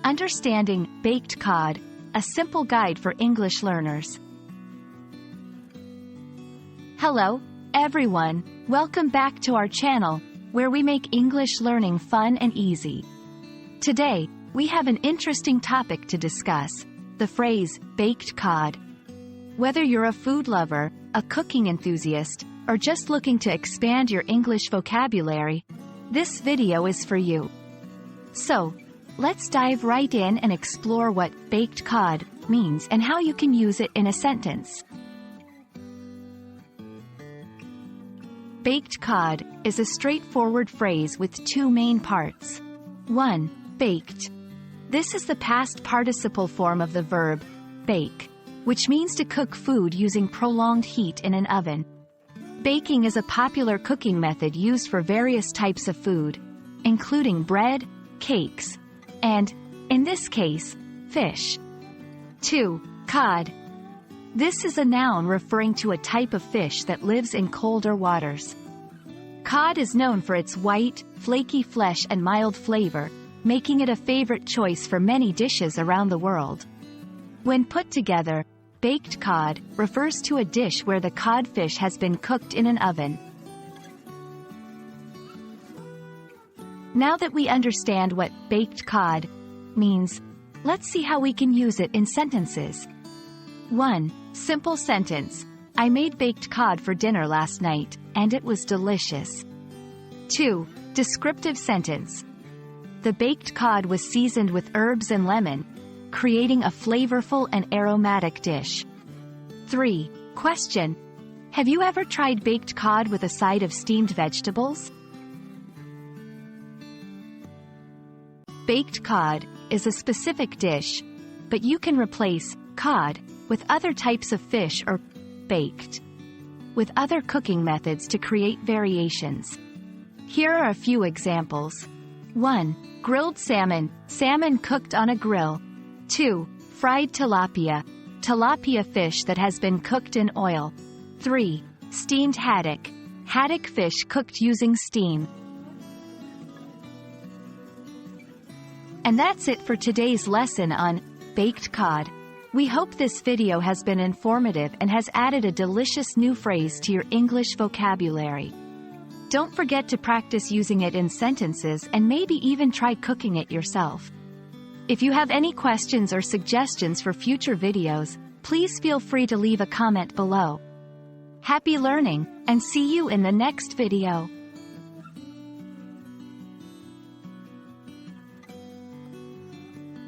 Understanding Baked Cod, a simple guide for English learners. Hello, everyone. Welcome back to our channel, where we make English learning fun and easy. Today, we have an interesting topic to discuss, the phrase, baked cod. Whether you're a food lover, a cooking enthusiast, or just looking to expand your English vocabulary, this video is for you. So, let's dive right in and explore what baked cod means and how you can use it in a sentence. Baked cod is a straightforward phrase with two main parts. 1. Baked. This is the past participle form of the verb bake, which means to cook food using prolonged heat in an oven. Baking is a popular cooking method used for various types of food, including bread, cakes, and, in this case, fish. 2. Cod. This is a noun referring to a type of fish that lives in colder waters. Cod is known for its white, flaky flesh and mild flavor, making it a favorite choice for many dishes around the world. When put together, baked cod refers to a dish where the codfish has been cooked in an oven. Now that we understand what baked cod means, let's see how we can use it in sentences. 1. Simple sentence. I made baked cod for dinner last night, and it was delicious. 2. Descriptive sentence. The baked cod was seasoned with herbs and lemon, creating a flavorful and aromatic dish. 3. Question. Have you ever tried baked cod with a side of steamed vegetables? Baked cod is a specific dish, but you can replace cod with other types of fish or baked with other cooking methods to create variations. Here are a few examples. 1. Grilled salmon, salmon cooked on a grill. 2. Fried tilapia, tilapia fish that has been cooked in oil. 3. Steamed haddock, haddock fish cooked using steam. And that's it for today's lesson on baked cod. We hope this video has been informative and has added a delicious new phrase to your English vocabulary. Don't forget to practice using it in sentences and maybe even try cooking it yourself. If you have any questions or suggestions for future videos, please feel free to leave a comment below. Happy learning, and see you in the next video.